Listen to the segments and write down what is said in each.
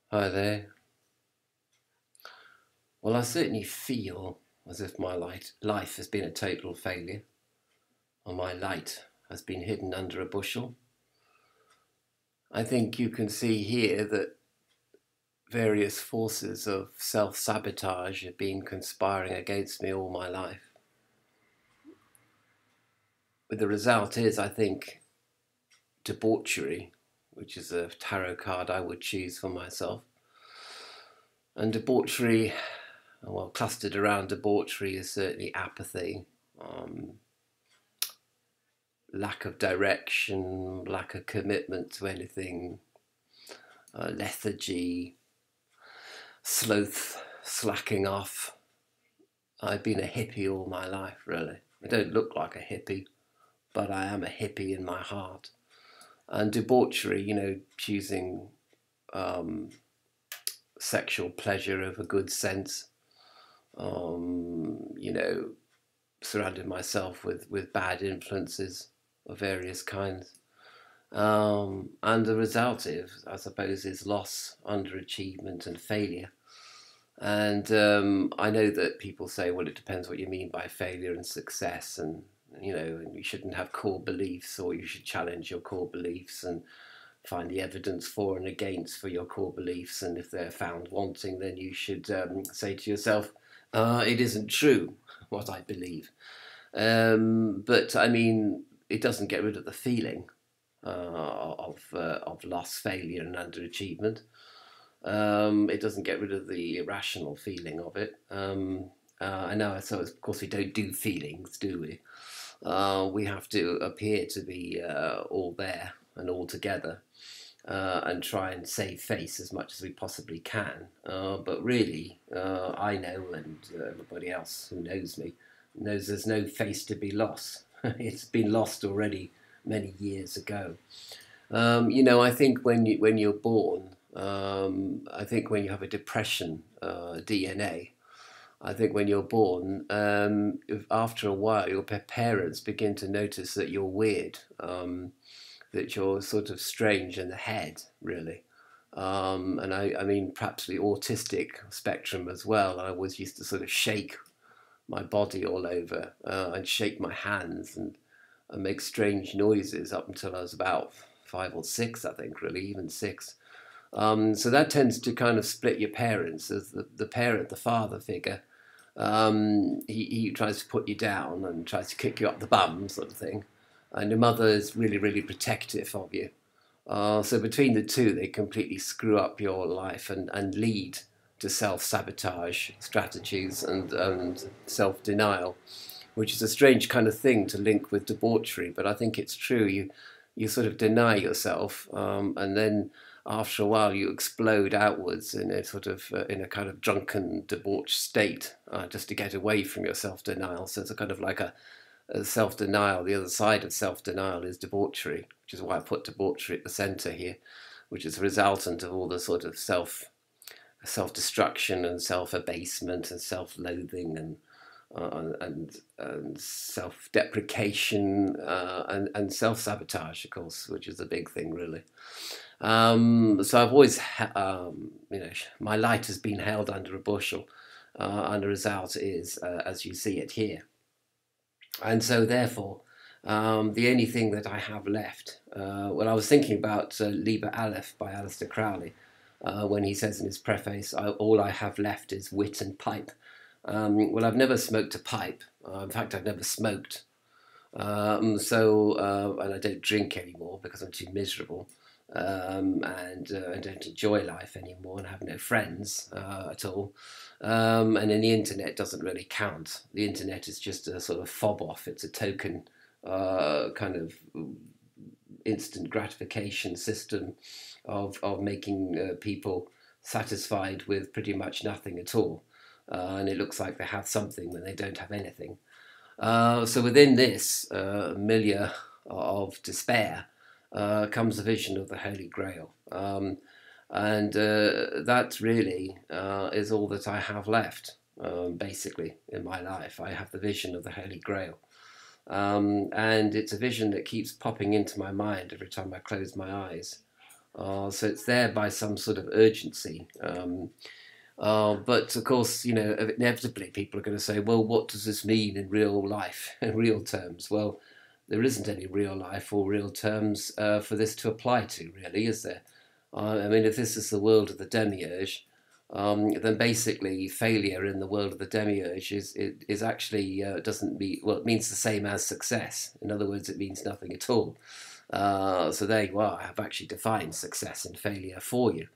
Hi there. Well, I certainly feel as if my life has been a total failure, or my light has been hidden under a bushel. I think you can see here that various forces of self sabotage have been conspiring against me all my life. But the result is, I think, debauchery, which is a tarot card I would choose for myself. And debauchery, well, clustered around debauchery is certainly apathy. Um, Lack of direction, lack of commitment to anything, lethargy, sloth, slacking off. I've been a hippie all my life, really. I don't look like a hippie, but I am a hippie in my heart. And debauchery, choosing um, sexual pleasure over good sense, surrounding myself with bad influences of various kinds. And the result is, I suppose, is loss, underachievement, and failure. And I know that people say, well, it depends what you mean by failure and success, and you shouldn't have core beliefs, or you should challenge your core beliefs and find the evidence for and against for your core beliefs. And if they're found wanting, then you should say to yourself, it isn't true what I believe. But I mean, it doesn't get rid of the feeling of loss, failure, and underachievement. It doesn't get rid of the irrational feeling of it. I know, so of course we don't do feelings, do we? We have to appear to be all there and all together and try and save face as much as we possibly can. But really, I know, and everybody else who knows me knows there's no face to be lost. It's been lost already many years ago. I think when you're born, I think when you have a depression DNA, I think when you're born, after a while, your parents begin to notice that you're weird, that you're sort of strange in the head, really. And I mean, perhaps the autistic spectrum as well. I always used to sort of shake my body all over and shake my hands and make strange noises up until I was about 5 or 6, I think, really, even 6. So that tends to kind of split your parents as the parent, the father figure. He tries to put you down and tries to kick you up the bum, sort of thing. And your mother is really, really protective of you. So between the two, they completely screw up your life and lead to self-sabotage strategies and self-denial, which is a strange kind of thing to link with debauchery, but I think it's true. You sort of deny yourself, and then after a while you explode outwards in a sort of in a kind of drunken debauched state, just to get away from your self-denial. So it's a kind of like a self-denial. The other side of self-denial is debauchery, which is why I put debauchery at the centre here, which is a resultant of all the sort of self-destruction and self-abasement and self-loathing and self-deprecation and self-sabotage, of course, which is a big thing, really. So I've always, my light has been held under a bushel, and the result is, as you see it here. And so, therefore, the only thing that I have left, well, I was thinking about Liber Aleph by Aleister Crowley, when he says in his preface, all I have left is wit and pipe. Well, I've never smoked a pipe. In fact, I've never smoked. And I don't drink anymore because I'm too miserable. And I don't enjoy life anymore and have no friends at all. And then the internet doesn't really count. The internet is just a sort of fob off. It's a token kind of instant gratification system of making people satisfied with pretty much nothing at all. And it looks like they have something when they don't have anything. So within this milieu of despair comes the vision of the Holy Grail. And that really is all that I have left, basically, in my life. I have the vision of the Holy Grail. And it's a vision that keeps popping into my mind every time I close my eyes. So it's there by some sort of urgency. But of course, inevitably people are going to say, well, what does this mean in real life, in real terms? Well, there isn't any real life or real terms for this to apply to, really, is there? I mean, if this is the world of the demiurge, then basically failure in the world of the demiurge is actually doesn't mean, well, it means the same as success. In other words, it means nothing at all. So there you are. I have actually defined success and failure for you.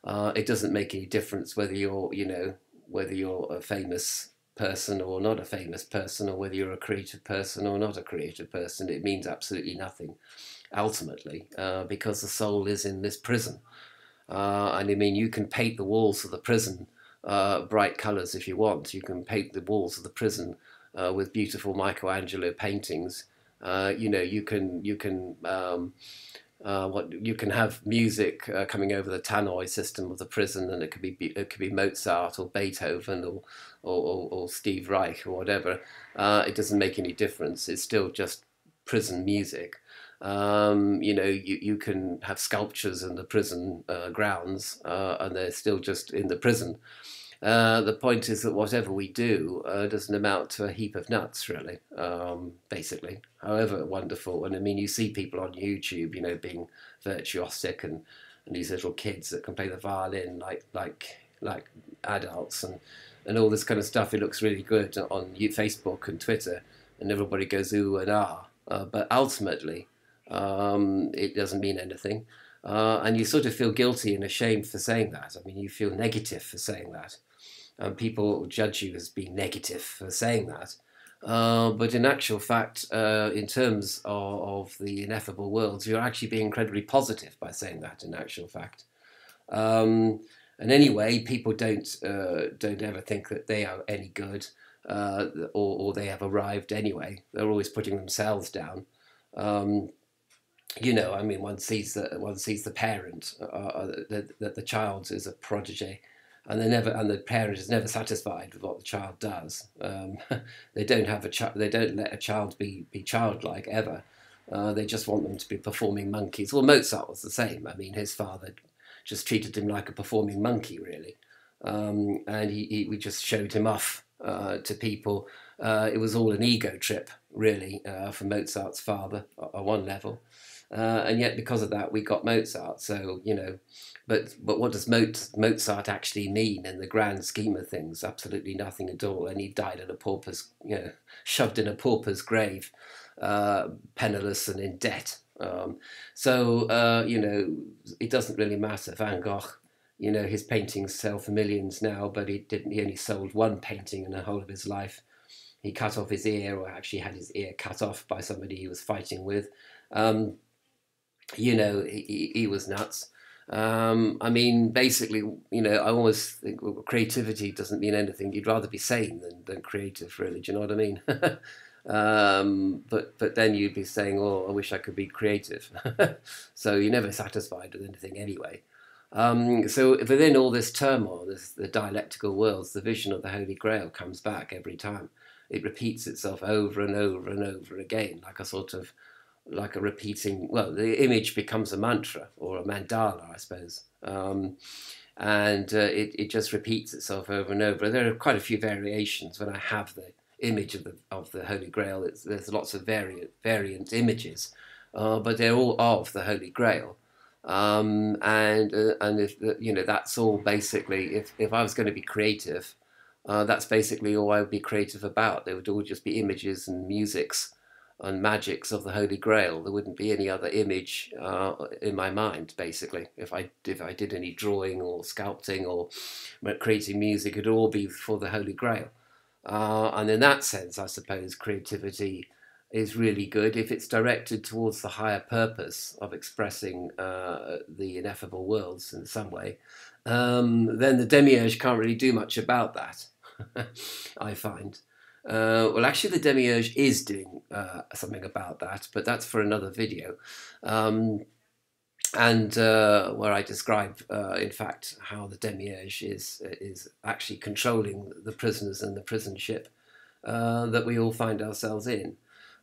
It doesn't make any difference whether whether you're a famous person or not a famous person, or whether you're a creative person or not a creative person. It means absolutely nothing ultimately, because the soul is in this prison. And I mean, you can paint the walls of the prison bright colours if you want. You can paint the walls of the prison with beautiful Michelangelo paintings. You can have music coming over the tannoy system of the prison, and it could be Mozart or Beethoven or Steve Reich or whatever. It doesn't make any difference. It's still just prison music. You can have sculptures in the prison grounds, and they're still just in the prison. The point is that whatever we do doesn't amount to a heap of nuts, really, basically, however wonderful. And I mean, you see people on YouTube, being virtuosic, and these little kids that can play the violin like adults, and all this kind of stuff. It looks really good on Facebook and Twitter, and everybody goes ooh and ah. But ultimately, it doesn't mean anything. And you sort of feel guilty and ashamed for saying that. I mean, you feel negative for saying that. And people judge you as being negative for saying that. But in actual fact, in terms of the ineffable worlds, you're actually being incredibly positive by saying that, in actual fact. And anyway, people don't ever think that they are any good, or they have arrived anyway. They're always putting themselves down. I mean, one sees the parent, that the child is a prodigy, and the parent is never satisfied with what the child does. They don't let a child be childlike ever. They just want them to be performing monkeys. Well, Mozart was the same. I mean, his father just treated him like a performing monkey, really, and we just showed him off to people. It was all an ego trip, really, for Mozart's father on one level. And yet, because of that, we got Mozart. So, but what does Mozart actually mean in the grand scheme of things? Absolutely nothing at all. And he died in a pauper's, shoved in a pauper's grave, penniless and in debt. It doesn't really matter. Van Gogh, his paintings sell for millions now, but he only sold one painting in the whole of his life. He cut off his ear, or actually had his ear cut off by somebody he was fighting with. He was nuts. I mean, basically, I always think, well, creativity doesn't mean anything. You'd rather be sane than creative, really. Do you know what I mean? But then you'd be saying, oh, I wish I could be creative. So you're never satisfied with anything anyway. So within all this turmoil, the dialectical worlds, the vision of the Holy Grail comes back every time. It repeats itself over and over and over again, like a repeating, well, the image becomes a mantra or a mandala, I suppose. It just repeats itself over and over. There are quite a few variations when I have the image of the Holy Grail. There's lots of variant images, but they're all of the Holy Grail. And if that's all basically, if I was going to be creative, that's basically all I would be creative about. They would all just be images and musics and magics of the Holy Grail. There wouldn't be any other image in my mind, basically. If I did any drawing or sculpting or creating music, it'd all be for the Holy Grail. And in that sense, I suppose creativity is really good if it's directed towards the higher purpose of expressing the ineffable worlds in some way. Then the demiurge can't really do much about that, I find. Well, actually, the demiurge is doing something about that, but that's for another video. Where I describe, in fact, how the demiurge is actually controlling the prisoners in the prison ship that we all find ourselves in.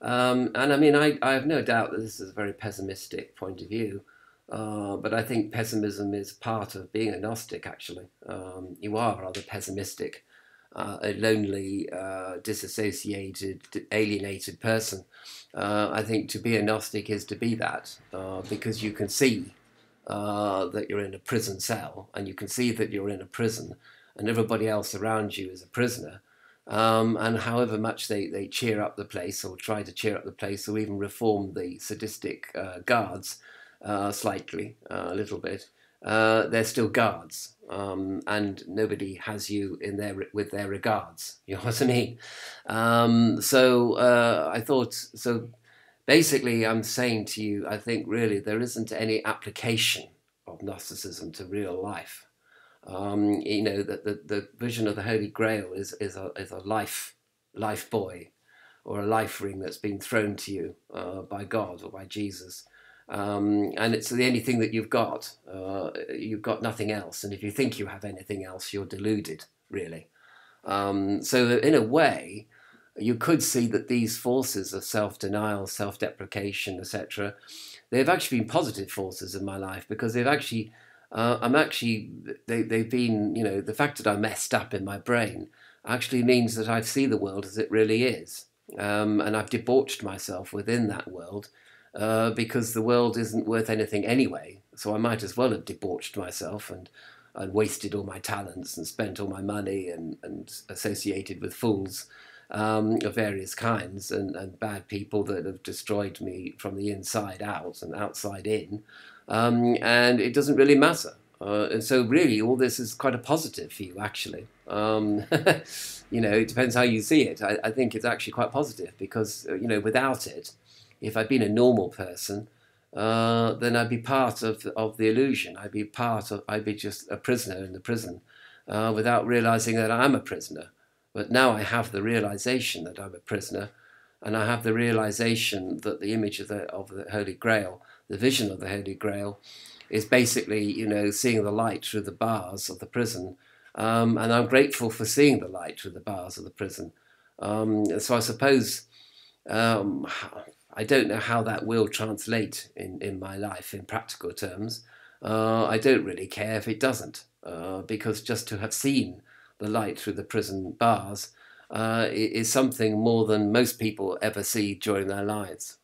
And I mean, I have no doubt that this is a very pessimistic point of view. But I think pessimism is part of being a Gnostic, actually. You are a rather pessimistic, a lonely, disassociated, alienated person. I think to be a Gnostic is to be that, because you can see that you're in a prison cell, and you can see that you're in a prison, and everybody else around you is a prisoner. And however much they cheer up the place, or try to cheer up the place, or even reform the sadistic guards slightly, a little bit, they're still guards, and nobody has you in there with their regards. You know what I mean? I thought so. Basically, I'm saying to you, I think really there isn't any application of Gnosticism to real life. You know, that the vision of the Holy Grail is a life buoy, or a life ring that's been thrown to you by God or by Jesus. And it's the only thing that you've got. You've got nothing else. And if you think you have anything else, you're deluded, really. So in a way, you could see that these forces of self-denial, self-deprecation, etc., they've actually been positive forces in my life, because they've actually, they've been, you know, the fact that I'm messed up in my brain actually means that I see the world as it really is. And I've debauched myself within that world, because the world isn't worth anything anyway. So I might as well have debauched myself and wasted all my talents and spent all my money and associated with fools of various kinds, and bad people that have destroyed me from the inside out and outside in. And it doesn't really matter. And so really all this is quite a positive for you, actually. You know, it depends how you see it. I think it's actually quite positive, because, you know, without it, if I'd been a normal person, then I'd be part of the illusion. I'd be just a prisoner in the prison, without realizing that I'm a prisoner. But now I have the realization that I'm a prisoner, and I have the realization that the image of the Holy Grail, the vision of the Holy Grail, is basically, you know, seeing the light through the bars of the prison. And I'm grateful for seeing the light through the bars of the prison. So I suppose, um, I don't know how that will translate in my life in practical terms. I don't really care if it doesn't, because just to have seen the light through the prison bars is something more than most people ever see during their lives.